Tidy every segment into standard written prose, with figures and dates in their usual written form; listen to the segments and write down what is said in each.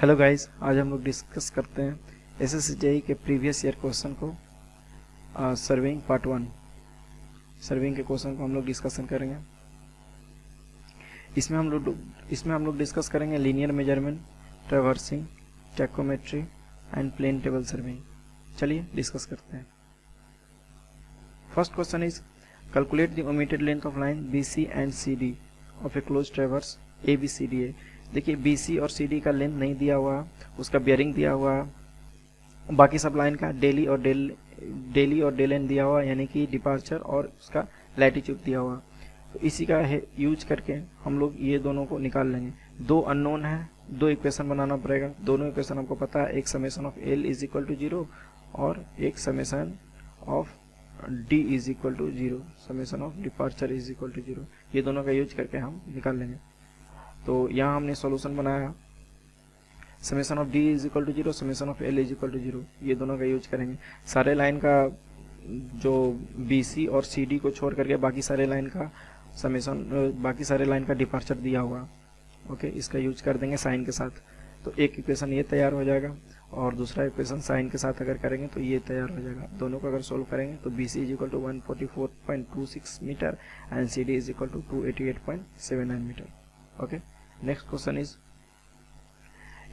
Hello guys, आज हम लोग डिस्कस करते हैं एसएससी जेईई के प्रीवियस ईयर क्वेश्चन को। सर्विंग पार्ट 1 सर्विंग के क्वेश्चन को हम लोग डिस्कशन करेंगे। इसमें हम लोग डिस्कस करेंगे linear measurement, traversing, tacheometry and plane table surveying. चलिए डिस्कस करते हैं। First question is calculate the omitted length of line BC and CD of a close traverse ABCDA। देखिए BC और CD का लेंथ नहीं दिया हुआ, उसका बियरिंग दिया हुआ, बाकी सब लाइन का डेली और डेल एंड दिया हुआ, यानी कि डिपार्चर और उसका लैटिट्यूड दिया हुआ। तो इसी का यूज करके हम लोग ये दोनों को निकाल लेंगे। दो अननोन है, दो इक्वेशन बनाना पड़ेगा। दोनों इक्वेशन हमको पता है, एक summation of L is equal to 0 और एक summation of D is equal to 0, summation of departure is equal to 0। ये दोनों का यूज करके हम निकाल लेंगे। तो यहाँ हमने सॉल्यूशन बनाया, summation of D is equal to 0, summation of L is equal to 0। ये दोनों का यूज करेंगे। सारे लाइन का जो BC और CD को छोड़ करके बाकी सारे लाइन का समेशन, बाकी सारे लाइन का डिपार्चर दिया हुआ। ओके, इसका यूज कर देंगे साइन के साथ। तो एक इक्वेशन ये तैयार हो जाएगा और दूसरा इक्वेशन साइन के साथ अगर करेंगे तो ये तैयार हो जाएगा। दोनों को अगर सोल्व करेंगे तो BC is equal to 144.26 metre and CD is equal to 288.79 metre. Okay, next question is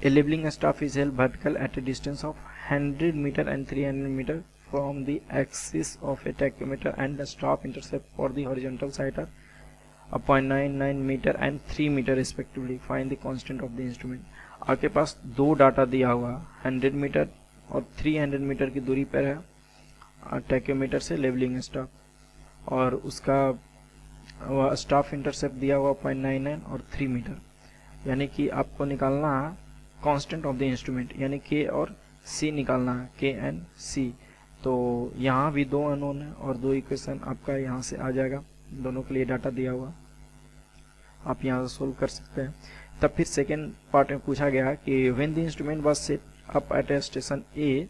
a leveling staff is held vertical at a distance of 100 meter and 300 meter from the axis of a tachymeter, and the staff intercept for the horizontal side are 0.99 meter and 3 meter respectively. Find the constant of the instrument. आपके पास दो data दिया हुआ, 100 metre और 300 metre की दूरी पर है tacheometer से लेवलिंग स्टाफ, और उसका स्टाफ इंटरसेप्ट दिया हुआ 0.99 और 3 मीटर। यानी कि आपको निकालना है कांस्टेंट ऑफ द इंस्ट्रूमेंट, यानी K और C निकालना है, K एंड C। तो यहाँ भी दो अननोन है और दो इक्वेशन आपका यहाँ से आ जाएगा। दोनों के लिए डाटा दिया हुआ, आप यहाँ से सोल्व कर सकते हैं। तब फिर सेकेंड पार्ट में पूछा गया कि when the instrument was set up at a station A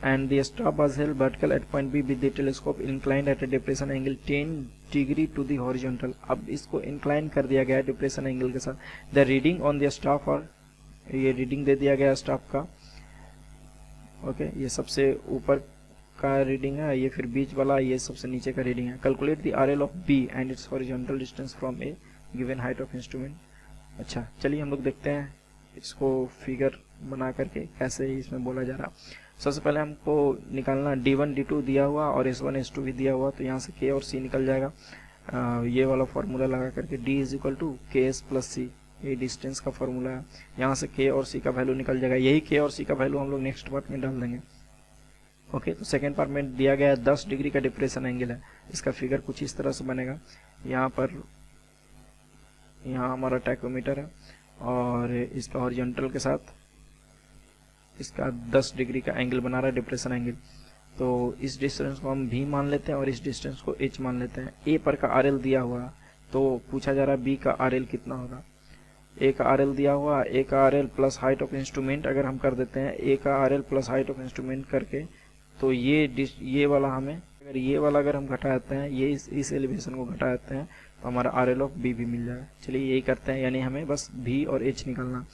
and the staff was held vertical at point B with the telescope inclined at a depression angle 10 degree to the horizontal। अब इसको incline कर दिया गया है depression angle के साथ। The reading on the staff, और ये रीडिंग दे दिया गया स्टाफ का। ओके, ये सबसे ऊपर का रीडिंग है, ये फिर बीच वाला, ये सबसे नीचे का रीडिंग है। Calculate the RL of B and it's horizontal distance from A given height of instrument. अच्छा, चलिए हम लोग देखते हैं इसको फिगर बना करके कैसे इसमें बोला जा रहा। सबसे पहले हमको निकालना D1 D2 दिया हुआ और S1 S2 भी दिया हुआ, तो यहाँ से K और C निकल जाएगा। ये वाला फार्मूला लगा करके D is equal to KS plus C, ये डिस्टेंस का फार्मूला है। यहाँ से K और C का वैल्यू निकल जाएगा। यही K और C का वैल्यू हम लोग नेक्स्ट पार्ट में डाल देंगे। ओके, तो सेकेंड पार्ट में दिया गया 10 डिग्री का डिप्रेशन एंगल है। इसका फिगर कुछ इस तरह से बनेगा। यहाँ हमारा टैकोमीटर है और इसका हॉरिजॉन्टल के साथ इसका 10 डिग्री का एंगल बना रहा है, डिप्रेशन एंगल। तो इस डिस्टेंस को हम V मान लेते हैं और इस डिस्टेंस को H मान लेते हैं। A पर का RL दिया हुआ, तो पूछा जा रहा है B का RL कितना होगा। A का RL दिया हुआ, A का RL plus height of instrument अगर हम कर देते हैं, A का RL plus height of instrument करके, तो ये वाला हमें, अगर ये वाला अगर हम घटा देते हैं, ये इस एलिवेशन को घटा देते हैं, तो हमारा RL ऑफ B भी मिल जाएगा। चलिए यही करते हैं, यानी हमें बस V और H निकालना।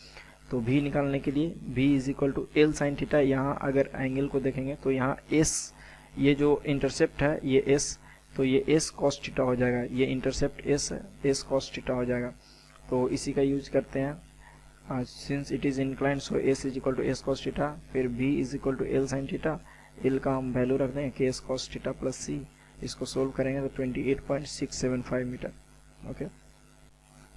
तो V निकालने के लिए V is equal to L sine theta. यहाँ अगर एंगल को देखेंगे तो यहाँ S, ये जो इंटरसेप्ट है ये S, तो ये S कॉस थीटा हो जाएगा। ये इंटरसेप्ट S है, S कॉस थीटा हो जाएगा। तो इसी का यूज करते हैं, since it is inclined, so S is equal to S cos theta. फिर V is equal to L sine theta, L का हम वैल्यू रख देंगे KS cos theta plus C। इसको सोल्व करेंगे तो 28.675 मीटर। ओके,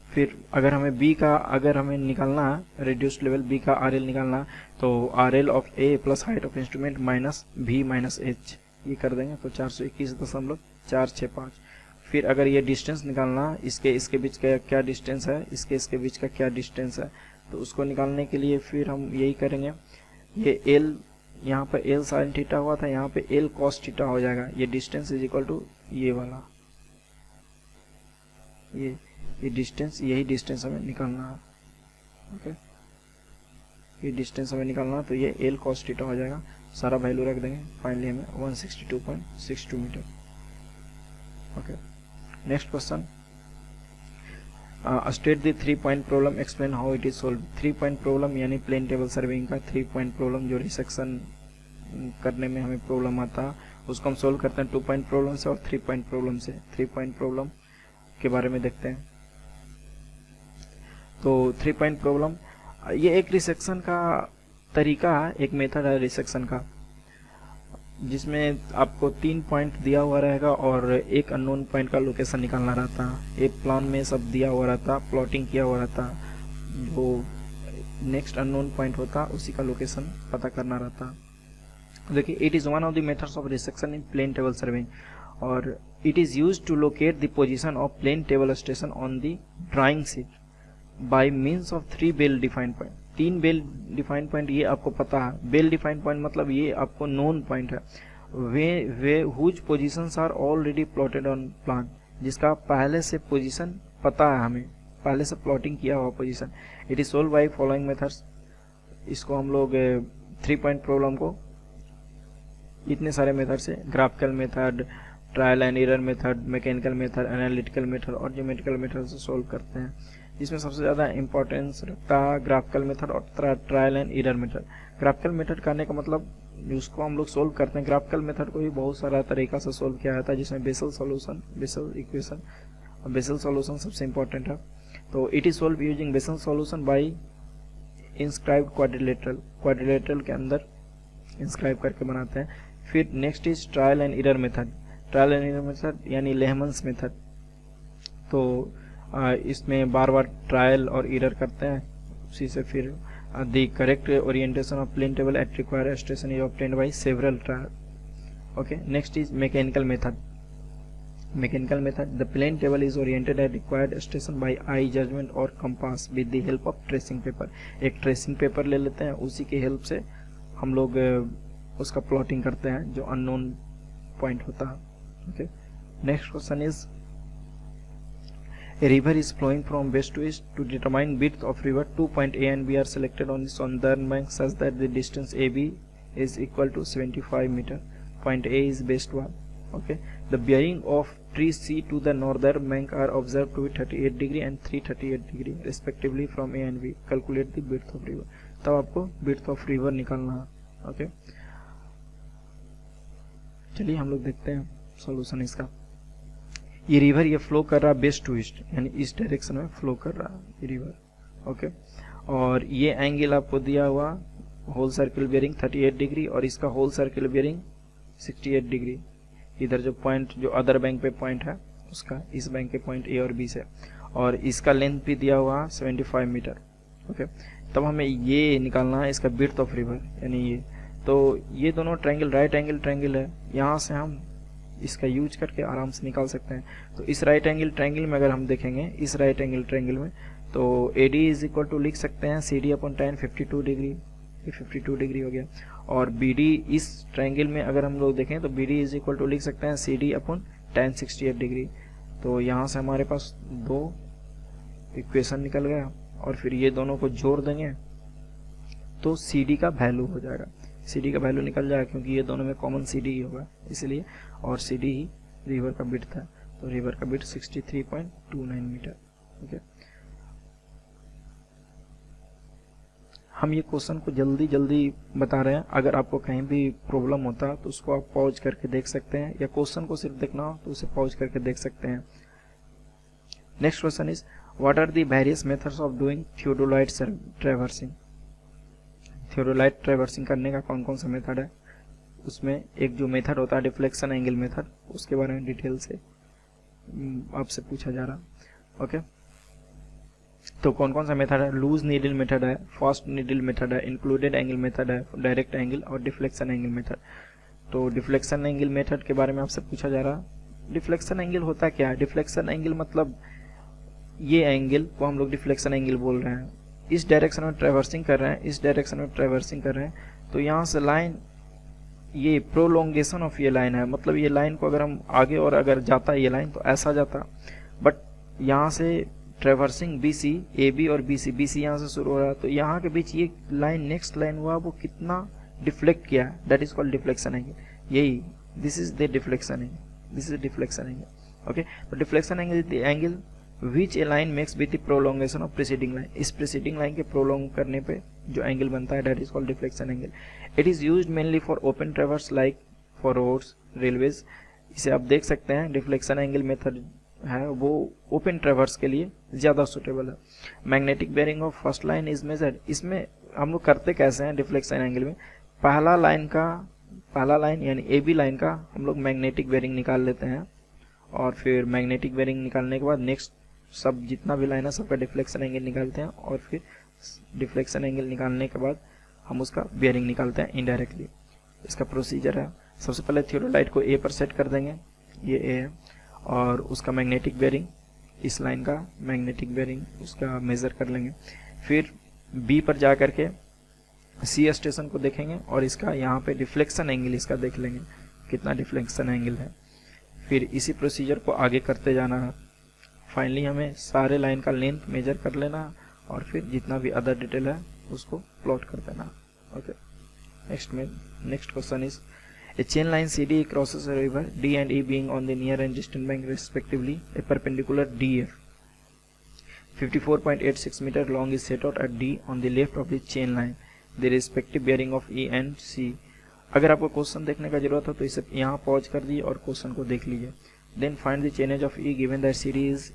फिर अगर हमें B का अगर हमें निकालना है, रिड्यूस्ड लेवल B का RL निकालना, तो RL of A plus height of instrument minus V minus H, ये कर देंगे तो 421.465। फिर अगर ये डिस्टेंस निकालना, इसके बीच का क्या डिस्टेंस है, इसके बीच का क्या डिस्टेंस है, तो उसको निकालने के लिए फिर हम यही करेंगे। ये L, यहाँ पर L साइन थीटा हुआ था, यहाँ पे L कॉस थीटा हो जाएगा। ये डिस्टेंस इज इक्वल टू ये वाला, ये डिस्टेंस, यही डिस्टेंस हमें निकालना है। ओके, ये डिस्टेंस हमें निकालना है, तो ये L cos थीटा हो जाएगा। सारा वैल्यू रख देंगे, फाइनली हमें 162.62 metre. Okay, next question, state the 3 point problem, explain how it is solve. 3 point problem यानी प्लेन टेबल सर्वेइंग का 3 पॉइंट प्रॉब्लम जो रिसेक्शन करने में हमें प्रॉब्लम आता है उसको हम सोल्व करते हैं 2 पॉइंट प्रॉब्लम से और 3 पॉइंट प्रॉब्लम से। 3 पॉइंट प्रॉब्लम के बारे में देखते हैं। तो 3 पॉइंट प्रॉब्लम ये एक रिसेक्शन का तरीका है, एक मेथड है रिसेक्शन का, जिसमें आपको 3 पॉइंट दिया हुआ रहेगा और एक अननोन पॉइंट का लोकेशन निकालना रहता है। एक प्लान में सब दिया हुआ रहता, प्लॉटिंग किया हुआ रहता, जो नेक्स्ट अननोन पॉइंट होता उसी का लोकेशन पता करना रहता। देखिए, it is one of the methods of resection in plane table surveying और it is used to locate the position of plane table station on the drawing sheet by means of 3 well defined point. 3 well defined point ये आपको पता है। Well defined point मतलब ये आपको known point है, वे whose positions are already plotted on plan, जिसका पहले से पोजीशन पता है, हमें पहले से प्लॉटिंग किया हुआ position. It is solve by following methods. इसको हम लोग 3 पॉइंट प्रॉब्लम को इतने सारे मेथड से, graphical method, trial and error method, mechanical method, analytical method और ज्योमेट्रिकल मेथड से सोल्व करते हैं। इसमें सबसे ज़्यादा इंपॉर्टेंस रखता है ग्राफिकल मेथड और trial and error method. Graphical method करने का मतलब उसको हम लोग सोल्व करते हैं। ग्राफिकल मेथड को भी बहुत सारा तरीका से सोल्व किया जाता है, जिसमें Bessel solution, Bessel equation, Bessel solution सबसे इंपॉर्टेंट है। तो it is solve using Bessel solution by inscribed quadrilateral, quadrilateral के अंदर इंस्क्राइब करके बनाते हैं। फिर next is trial and error method. Trial and error method यानी लेहमन्स मेथड। तो इसमें बार बार ट्रायल और एरर करते हैं, उसी से फिर the correct orientation of plane table at required station is obtained by several trial. Okay, next is mechanical method. Mechanical method, the plane table is oriented at required station by eye judgment और compass with the help of tracing paper. एक tracing paper ले लेते हैं, उसी की help से हम लोग उसका प्लॉटिंग करते हैं जो अननोन पॉइंट होता है। Okay, next question is A river is flowing from west to east. To determine width of river, 2 point A and B are selected on the southern bank such that the distance AB is equal to 75 meter. Point A is best one. Okay. The bearing of tree C to the northern bank are observed to be 38 degree and 338 degree respectively from A and B. Calculate the width of river. तब आपको width of river निकालना है। Okay. चलिए हम लोग देखते हैं solution इसका। ये रिवर ये फ्लो कर रहा है वेस्ट टू ईस्ट, यानी इस डायरेक्शन में फ्लो कर रहा है ये रिवर। ओके, और ये एंगल आपको दिया हुआ होल सर्किल बेयरिंग 38 डिग्री और इसका होल सर्किल बेयरिंग 68 डिग्री। इधर जो पॉइंट जो अदर बैंक पे पॉइंट है उसका इस बैंक के पॉइंट ए और बी से, और इसका लेंथ भी दिया हुआ 75 मीटर। ओके, तब हमें ये निकालना है इसका विड्थ ऑफ रिवर, यानी ये। तो ये दोनों ट्रायंगल राइट एंगल ट्रायंगल है, यहाँ से हम इसका यूज करके आराम से निकाल सकते हैं। तो इस राइट एंगल ट्रायंगल में अगर हम देखेंगे, इस राइट एंगल ट्रायंगल में, तो AD इज इक्वल टू लिख सकते हैं CD अपॉन tan 52 डिग्री, ये 52 डिग्री हो गया। और BD इस ट्रायंगल में अगर हम लोग देखें तो BD इज इक्वल टू लिख सकते हैं CD अपॉन tan 68 डिग्री। तो यहाँ से हमारे पास 2 इक्वेशन निकल गया और फिर ये दोनों को जोड़ देंगे तो CD का वैल्यू हो जाएगा। CD का वैल्यू निकल जाएगा क्योंकि ये दोनों में कॉमन CD ही होगा इसलिए, और CD ही रिवर का विड्थ है। तो रिवर का विड्थ 63.29 मीटर। ओके, हम ये क्वेश्चन को जल्दी जल्दी बता रहे हैं। अगर आपको कहीं भी प्रॉब्लम होता है तो उसको आप पॉज करके देख सकते हैं, या क्वेश्चन को सिर्फ देखना हो तो उसे पॉज करके देख सकते हैं। Next question is what are the various methods of doing theodolite traversing. Theodolite traversing करने का कौन कौन सा मेथड है, उसमें एक जो मेथड होता है डिफ्लेक्शन एंगल मेथड, उसके बारे में डिटेल से आपसे पूछा जा रहा। ओके, तो कौन कौन सा मेथड है, लूज नीडल मेथड है, फास्ट नीडल मेथड है, इंक्लूडेड एंगल मेथड है, डायरेक्ट एंगल और डिफ्लेक्शन एंगल मेथड। तो डिफ्लेक्शन एंगल मेथड के बारे में आपसे पूछा जा रहा। डिफ्लेक्शन एंगल होता क्या है, डिफ्लेक्शन एंगल मतलब ये एंगल को हम लोग डिफ्लेक्शन एंगल बोल रहे हैं। इस डायरेक्शन में ट्रैवर्सिंग कर रहे हैं, इस डायरेक्शन में ट्रैवर्सिंग कर रहे हैं, तो यहाँ से लाइन, ये प्रोलोंगेशन ऑफ ये लाइन है, मतलब ये लाइन को अगर हम आगे और अगर जाता ये लाइन तो ऐसा जाता, बट यहाँ से ट्रैवर्सिंग BC, AB और BC यहाँ से शुरू हो रहा है, तो यहाँ के बीच ये लाइन नेक्स्ट लाइन हुआ वो कितना डिफ्लेक्ट किया है, that is called deflection angle. यही this is the deflection angle, this is deflection angle. Okay, तो deflection angle the angle which a line makes with the prolongation of preceding line, इस preceding line के prolong करने पे जो angle बनता है that is called deflection angle. It is used mainly for open traverse like for roads railways. इसे आप देख सकते हैं डिफ्लेक्शन एंगल मेथड है वो ओपन ट्रेवर्स के लिए ज़्यादा सुटेबल है। Magnetic bearing of first line is measured, इसमें हम लोग करते कैसे हैं डिफ्लेक्शन एंगल में, पहला लाइन यानी ए बी लाइन का हम लोग मैग्नेटिक बेयरिंग निकाल लेते हैं और फिर मैग्नेटिक बेयरिंग निकालने के बाद नेक्स्ट सब जितना भी लाइन है सबका डिफ्लेक्शन एंगल निकालते हैं और फिर डिफ्लेक्शन एंगल निकालने के बाद हम उसका बेयरिंग निकालते हैं इनडायरेक्टली। इसका प्रोसीजर है, सबसे पहले थियोडोलाइट को ए पर सेट कर देंगे, ये ए है, और उसका मैग्नेटिक बेयरिंग इस लाइन का मैग्नेटिक बेयरिंग उसका मेज़र कर लेंगे। फिर बी पर जा करके सी स्टेशन को देखेंगे और इसका यहाँ पे डिफ्लेक्शन एंगल इसका देख लेंगे कितना डिफ्लेक्शन एंगल है। फिर इसी प्रोसीजर को आगे करते जाना है। फाइनली हमें सारे लाइन का लेंथ मेजर कर लेना और फिर जितना भी अदर डिटेल है उसको प्लॉट कर देना। Okay, next question is a chain line CD crosses a river D and E being on the near and distant bank respectively. A perpendicular DF 54.86 meter long is set out at D on the left of the chain line. The respective bearing of E and C. अगर आपको question देखने का जरूरत हो तो इसे यहाँ pause कर दीजिए और क्वेश्चन को देख लीजिए। Then find the chainage of E given that CD is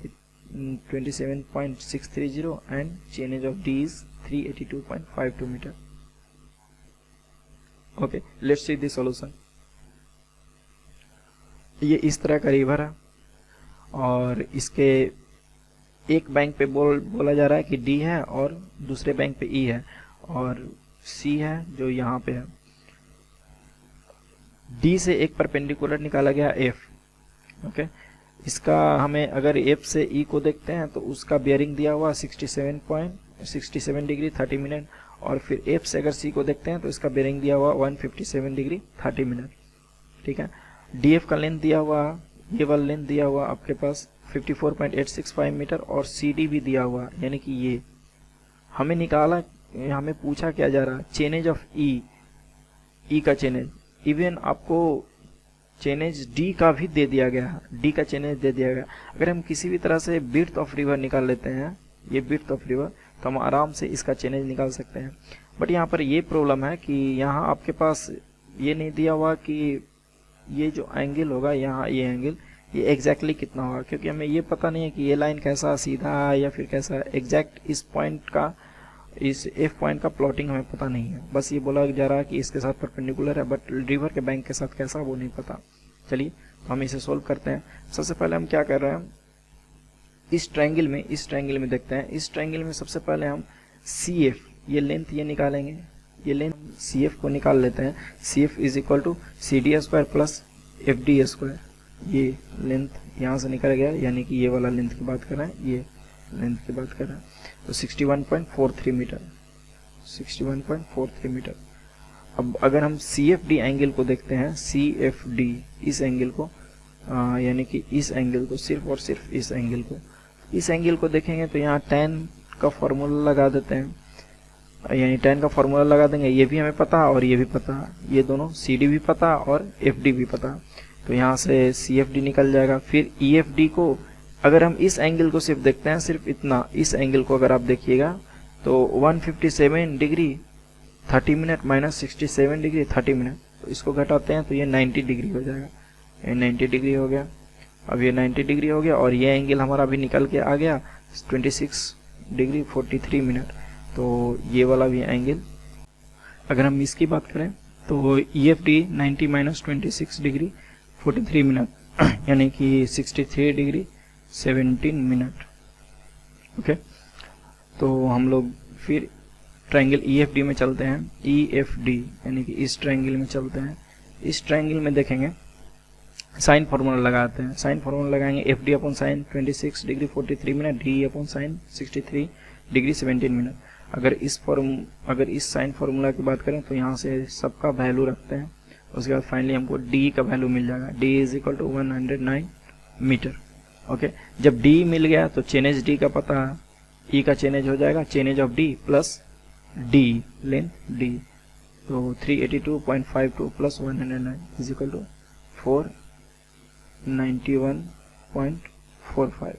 27.630 and chainage of D is 382.52 meter. Okay, let's see the solution. ये इस तरह का रिवर है और इसके एक बैंक पे बोला जा रहा है कि डी है और दूसरे बैंक पे ई है और सी है जो यहाँ पे है। डी से एक परपेंडिकुलर निकाला गया एफ। ओके, इसका हमें अगर एफ से ई को देखते हैं तो उसका बेयरिंग दिया हुआ 67 डिग्री 30 मिनट और फिर एफ से अगर सी को देखते हैं तो इसका बेयरिंग दिया हुआ 157 डिग्री 30 मिनट। ठीक है, डीएफ का लेंथ दिया हुआ, ये वाला लेंथ दिया हुआ आपके पास 54.865 मीटर और सीडी भी दिया हुआ, यानी कि ये हमें निकाला, हमें पूछा क्या जा रहा, चेनेज ऑफ ई का चेनेज। इवन आपको चेनेज डी का भी दे दिया गया, डी का चेनेज दे दिया गया। अगर हम किसी भी तरह से विड्थ ऑफ रिवर निकाल लेते हैं, ये विड्थ ऑफ रिवर, तो हम आराम से इसका चेनेज निकाल सकते हैं। बट यहाँ पर ये प्रॉब्लम है कि यहाँ आपके पास ये नहीं दिया हुआ कि ये जो एंगल होगा यहाँ, ये एंगल ये एग्जैक्टली कितना होगा, क्योंकि हमें ये पता नहीं है कि ये लाइन कैसा सीधा है या फिर कैसा एग्जैक्ट इस पॉइंट का, इस एफ पॉइंट का प्लॉटिंग हमें पता नहीं है। बस ये बोला जा रहा है कि इसके साथ परपेंडिकुलर है, बट रिवर के बैंक के साथ कैसा वो नहीं पता। चलिए हम इसे सोल्व करते हैं। सबसे पहले हम क्या कर रहे हैं, इस ट्रायंगल में देखते हैं। इस ट्रायंगल में सबसे पहले हम सी एफ, ये लेंथ ये निकालेंगे, ये लेंथ सी एफ को निकाल लेते हैं। C F is equal to C D square plus F D square. ये लेंथ यहाँ से निकल गया, यानी कि ये वाला लेंथ की बात कर रहे हैं, ये लेंथ की बात कर रहे हैं, तो 61.43 मीटर, 61.43 मीटर। अब अगर हम सी एफ डी एंगल को देखते हैं, सी एफ डी इस एंगल को, यानी कि इस एंगल को, सिर्फ और सिर्फ इस एंगल को, इस एंगल को देखेंगे तो यहाँ tan का फॉर्मूला लगा देते हैं, यानी tan का फॉर्मूला लगा देंगे। ये भी हमें पता और ये भी पता, ये दोनों CD भी पता और FD भी पता, तो यहाँ से CFD निकल जाएगा। फिर EFD को अगर हम इस एंगल को सिर्फ देखते हैं, सिर्फ इतना, इस एंगल को अगर आप देखिएगा तो 157 degree 30 minute minus 67 degree 30 minute, तो इसको घटाते हैं तो ये 90 डिग्री हो जाएगा। ये 90 डिग्री हो गया, अब ये 90 डिग्री हो गया और ये एंगल हमारा अभी निकल के आ गया 26 डिग्री 43 मिनट, तो ये वाला भी एंगल अगर हम इसकी बात करें तो EFD 90 माइनस 26 डिग्री 43 मिनट, यानी कि 63 डिग्री 17 मिनट। ओके, तो हम लोग फिर ट्रायंगल EFD में चलते हैं। EFD यानी कि इस ट्रायंगल में चलते हैं। इस ट्रायंगल में देखेंगे, साइन फार्मूला लगाते हैं। साइन फार्मूला लगाएंगे, FD upon sine 26 degree 43 minute, DE upon sine 63 degree 17 minute. अगर इस साइन फार्मूला की बात करें तो यहाँ से सबका वैल्यू रखते हैं, उसके बाद फाइनली हमको D का वैल्यू मिल जाएगा। D is equal to 109 metre. Okay, जब D मिल गया तो चेनेज D का पता है, E का चेनेज हो जाएगा chainage of D plus D length D, तो 382.52 प्लस 109 इज इक्वल टू 491.45।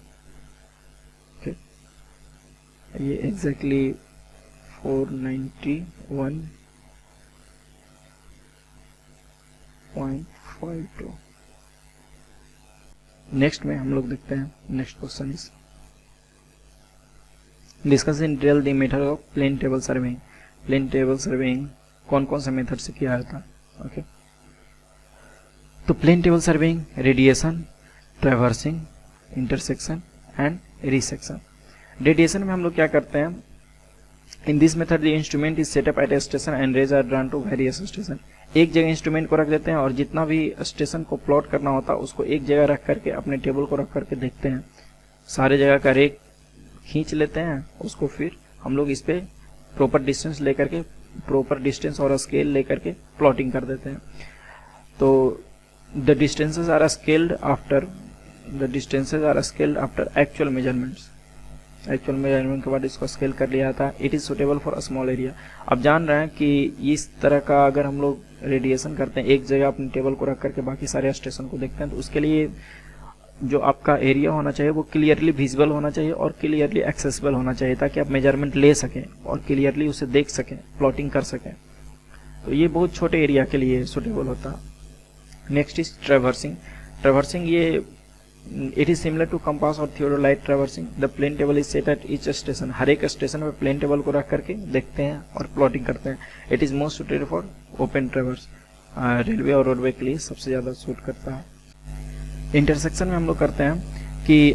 ये एग्जैक्टली 491.52। नेक्स्ट में हम लोग देखते हैं, next question is discuss in detail the method of plane table surveying. Plane table surveying कौन कौन सा मेथड से किया जाता है? ओके, तो plane table surveying radiation, traversing, intersection and resection. Radiation में हम लोग क्या करते हैं, in this method the instrument is set up at a station and rays are drawn to various station. एक जगह इंस्ट्रूमेंट को रख देते हैं और जितना भी स्टेशन को प्लॉट करना होता है उसको एक जगह रख करके अपने टेबल को रख करके देखते हैं, सारे जगह का रेक खींच लेते हैं, उसको फिर हम लोग इस पे प्रॉपर डिस्टेंस लेकर के, प्रॉपर डिस्टेंस और स्केल लेकर के प्लॉटिंग कर देते हैं। तो the distances are scaled after actual measurements. Actual measurement के बाद इसको स्केल कर लिया था। It is suitable for a small area. अब जान रहे हैं कि इस तरह का अगर हम लोग रेडिएशन करते हैं, एक जगह अपने टेबल को रख करके बाकी सारे स्टेशन को देखते हैं, तो उसके लिए जो आपका एरिया होना चाहिए वो क्लियरली विजिबल होना चाहिए और क्लियरली एक्सेसिबल होना चाहिए, ताकि आप मेजरमेंट ले सकें और क्लियरली उसे देख सकें, प्लॉटिंग कर सकें। तो ये बहुत छोटे एरिया के लिए सुटेबल होता है। Next is traversing. ट्रैवर्सिंग ये it is similar to compass और theodolite traversing. The plane table is set at each station. हर एक स्टेशन पे प्लेन टेबल को रख करके देखते हैं और प्लॉटिंग करते हैं। It is most suited for open traverse. Railway और रोडवे के लिए सबसे ज़्यादा सूट करता है। इंटरसेक्शन में हम लोग करते हैं कि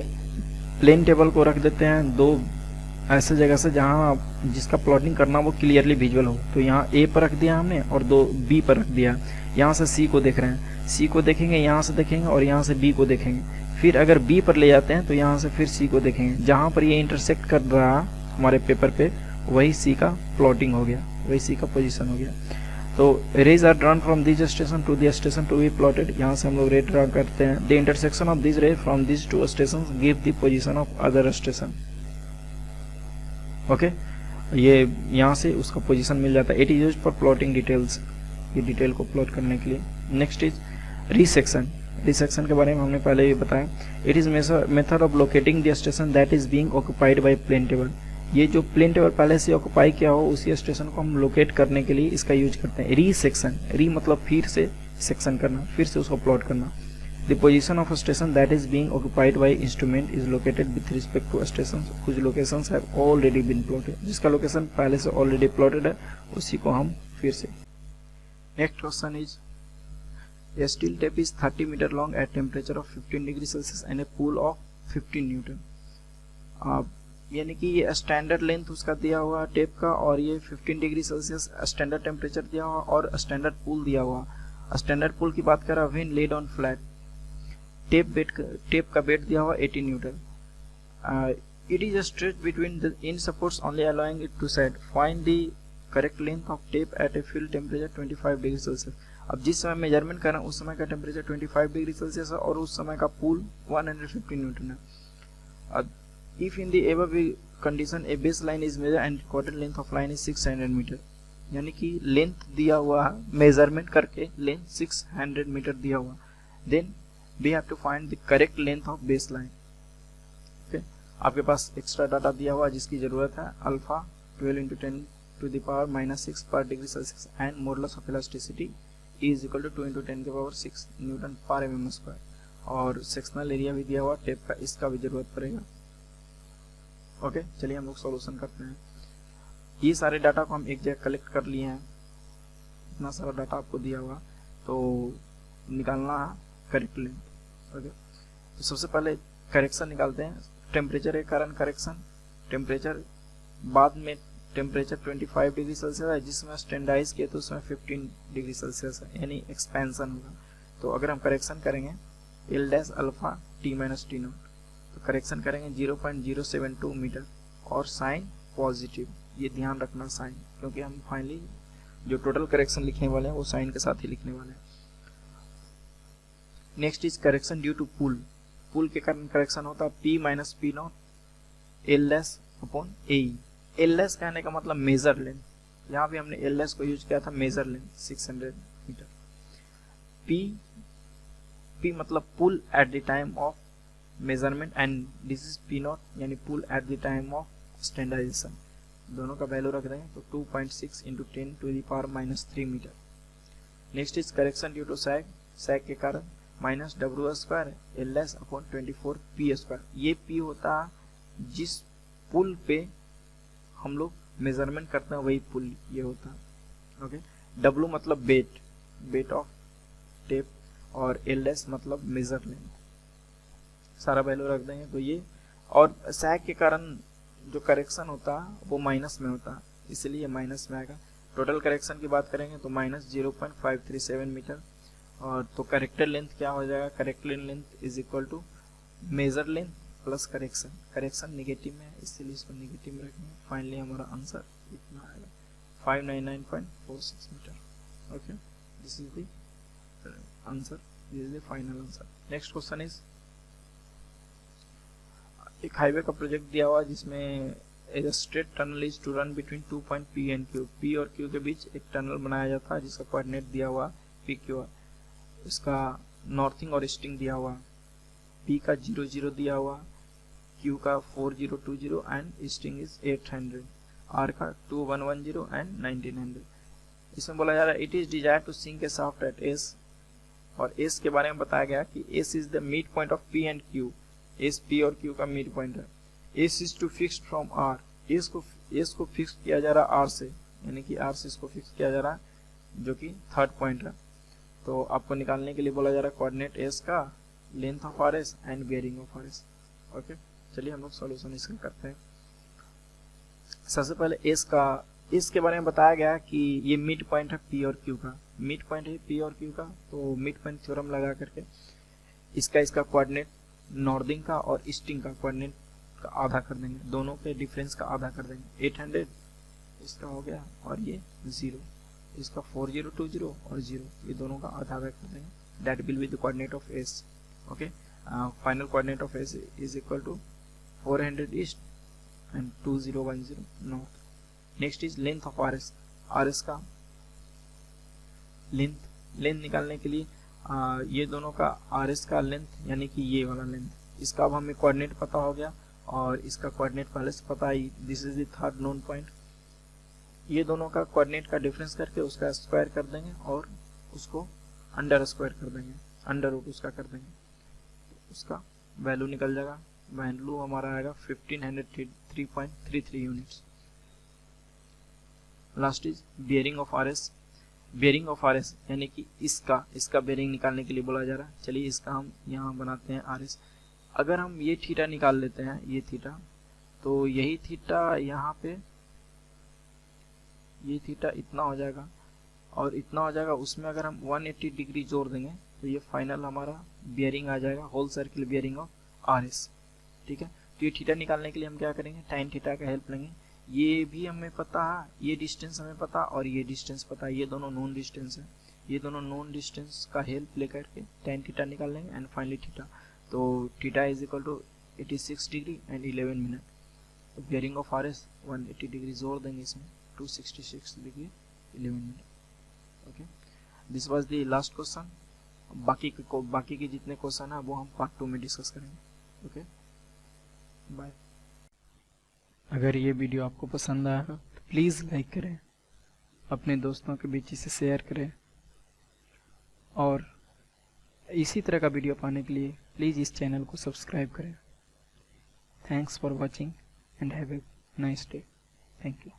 प्लेन टेबल को रख देते हैं दो ऐसे जगह से जहाँ जिसका प्लॉटिंग करना वो क्लियरली विजुअल हो। तो यहाँ ए पर रख दिया हमने और दो बी पर रख दिया। यहाँ से सी को देख रहे हैं, सी को देखेंगे, यहाँ से देखेंगे और यहाँ से बी को देखेंगे। फिर अगर बी पर ले जाते हैं तो यहाँ से फिर सी को देखेंगे। जहाँ पर ये इंटरसेक्ट कर रहा हमारे पेपर पे वही सी का प्लॉटिंग हो गया, वही सी का पोजीशन हो गया। तो rays are drawn from this station to the station to be plotted. यहाँ से हम लोग रे ड्रॉ करते हैं। The intersection of this ray from this two station give the position of other station. Okay, ये यहाँ से उसका पोजीशन मिल जाता है। It is used for plotting details, ये डिटेल को प्लॉट करने के लिए। Next is resection. रिसेक्शन के बारे में हमने पहले भी बताया। It is method of locating the station that is being occupied by plane table. ये जो प्लेन टेबल पहले से ऑक्युपाई किया हो उसी स्टेशन को हम लोकेट करने के लिए इसका यूज करते हैं। रीसेक्शन, री मतलब फिर से सेक्शन करना, फिर से उसको प्लॉट करना। The position of station that is being occupied by instrument is located with respect to station कुछ locations have already been plotted. जिसका लोकेशन पहले से ऑलरेडी प्लॉटेड है उसी को हम फिर से। Next question is A steel tape is 30 meter long at temperature of 15 degree Celsius and a pull of 15 Newton। यानी कि ये स्टैंडर्ड लेंथ उसका दिया हुआ टेप का और ये 15 डिग्री सेल्सियस स्टैंडर्ड टेम्परेचर दिया हुआ और स्टैंडर्ड पुल दिया हुआ। स्टैंडर्ड पुल की बात कर रहा when laid on flat. Tape का वेट दिया हुआ 80 newton. It is stretch between the end supports only allowing it to set. Find the correct length of tape at a field temperature 25 degree Celsius. अब जिस समय measurement कर रहे हैं उस समय का टेम्परेचर 25 डिग्री सेल्सियस है और उस समय का पुल 150 न्यूटन है। अब if in the above condition a base line is measure and recorded length of line is 600 metre. यानी कि लेंथ दिया हुआ है, मेजरमेंट करके लेंथ 600 मीटर दिया हुआ, then we have to find the correct length of base line. Okay, आपके पास एक्स्ट्रा डाटा दिया हुआ जिसकी जरूरत है। Alpha 12 × 10⁻⁻6 per degree Celsius and modulus of elasticity is equal to 2 × 10⁻6 newton per mm²। और सेक्शनल एरिया भी दिया हुआ टेप का, इसका भी जरूरत पड़ेगा। ओके, चलिए हम लोग सॉल्यूशन करते हैं। ये सारे डाटा को हम एक जगह कलेक्ट कर लिए हैं। इतना सारा डाटा आपको दिया हुआ तो निकालना है करेक्ट लेंथ। ओके, तो सबसे पहले करेक्शन निकालते हैं। टेम्परेचर के कारण करेक्शन, टेम्परेचर बाद में टेम्परेचर 25 डिग्री सेल्सियस है, जिसमें स्टैंडर्डाइज किया तो उसमें 15 डिग्री सेल्सियस है, यानी एक्सपेंशन होगा। तो अगर हम करेक्शन करेंगे L dash alpha T minus T not, तो करेक्शन करेंगे 0.072 मीटर और साइन पॉजिटिव। ये ध्यान रखना साइन, क्योंकि हम फाइनली जो टोटल करेक्शन लिखने वाले हैं वो साइन के साथ ही लिखने वाले हैं। Next is correction due to pull. Pull के कारण करेक्शन होता है P minus P not L dash upon AE। L dash कहने का मतलब मेजर लेंथ, यहाँ भी हमने L डैश को यूज किया था मेजर लेंथ 600 मीटर। P मतलब pull at the time of measurement and this is P not, यानी pull at the time of standardization, दोनों का वैल्यू रख देंगे तो 2.6 into 10⁻³ metre. Next is correction due to sag, sag के कारण minus W square L S upon 24 P square. ये P होता है जिस पुल पे हम लोग मेजरमेंट करते हैं वही पुल ये होता है। ओके, डब्ल्यू मतलब वेट, वेट ऑफ टेप, और एल एस मतलब मेजर लेंथ, सारा वैल्यू रख देंगे तो ये। और सैग के कारण जो करेक्शन होता है वो माइनस में होता है, इसलिए माइनस में आएगा। टोटल करेक्शन की बात करेंगे तो माइनस 0.537 मीटर। और तो करेक्टेड लेंथ क्या हो जाएगा, corrected length is equal to measure length plus correction. Correction negative में है इसलिए इसको निगेटिव में रखेंगे। फाइनली हमारा आंसर इतना आएगा 599.46 metre. Okay, this is the answer, this is the final answer. Next question is, एक हाईवे का प्रोजेक्ट दिया हुआ जिसमें a straight tunnel is to run between 2 point P and Q। P और Q के बीच एक टनल बनाया जाता है जिसका कोऑर्डिनेट दिया हुआ PQ, इसका नॉर्थिंग और ईस्टिंग दिया हुआ, P का 00 दिया हुआ, Q का 4020 एंड ईस्टिंग इज 800, R का 2110 एंड 1900। इसमें बोला जा रहा है it is desire to sink a shaft at S, और S के बारे में बताया गया कि S is the mid point of P and Q। S P और Q का मिड पॉइंट है। S is to fix from R, S को फिक्स किया जा रहा है R से, यानी कि R से इसको फिक्स किया जा रहा है जो कि थर्ड पॉइंट है। तो आपको निकालने के लिए बोला जा रहा है कोऑर्डिनेट S का, length of RS and bearing of RS। Okay, चलिए हम लोग सॉल्यूशन इसका करते हैं। सबसे पहले S के बारे में बताया गया कि ये मिड पॉइंट है P और Q का, मिड पॉइंट है P और Q का, तो मिड पॉइंट थ्योरम लगा करके इसका कोऑर्डिनेट नॉर्थिंग का और ईस्टिंग का कोऑर्डिनेट का आधा कर देंगे, दोनों के डिफरेंस का आधा कर देंगे। 800 इसका हो गया और ये 0, इसका 4020 और 0, ये दोनों का आधा आधा कर देंगे। That will be the coordinate of S। Okay, final coordinate of S is equal to 400 east and 2010 north. Next is length of RS, RS का लेंथ निकालने के लिए ये दोनों का RS का लेंथ यानी कि ये वाला लेंथ, इसका अब हमें कोऑर्डिनेट पता हो गया और इसका कोऑर्डिनेट पहले से पता ही, this is the third known point. ये दोनों का कोऑर्डिनेट का डिफरेंस करके उसका स्क्वायर कर देंगे और उसको अंडर स्क्वायर कर देंगे, अंडर रूट उसका कर देंगे, उसका वैल्यू निकल जाएगा। वैल्यू हमारा आएगा 1503.33 units. Last is bearing of RS, bearing of RS यानी कि इसका बेयरिंग निकालने के लिए बोला जा रहा है। चलिए इसका हम यहाँ बनाते हैं RS। अगर हम ये थीटा निकाल लेते हैं, ये थीटा, तो यही थीटा यहाँ पे, ये थीटा इतना हो जाएगा और इतना हो जाएगा, उसमें अगर हम 180 डिग्री जोड़ देंगे तो ये फाइनल हमारा बेयरिंग आ जाएगा, whole circle bearing of RS। ठीक है, तो ये थीटा निकालने के लिए हम क्या करेंगे, टाइन थीटा का हेल्प लेंगे। ये भी हमें पता है, ये डिस्टेंस हमें पता और ये डिस्टेंस पता है, ये दोनों नोन डिस्टेंस है, ये दोनों नोन डिस्टेंस का हेल्प लेकर के टाइन थीटा निकाल लेंगे एंड फाइनली थीटा। तो theta is equal to 86 degree and 11 minute. तो बेयरिंग ऑफ RS 180 डिग्री जोड़ देंगे इसमें, 266 degree 11 minute. Okay, this was the last question. बाकी के जितने क्वेश्चन है वो हम पार्ट 2 में डिस्कस करेंगे। Okay, bye. अगर ये वीडियो आपको पसंद आया तो प्लीज़ लाइक करें, अपने दोस्तों के बीच इसे शेयर करें, और इसी तरह का वीडियो पाने के लिए प्लीज़ इस चैनल को सब्सक्राइब करें। Thanks for watching and have a nice day. Thank you.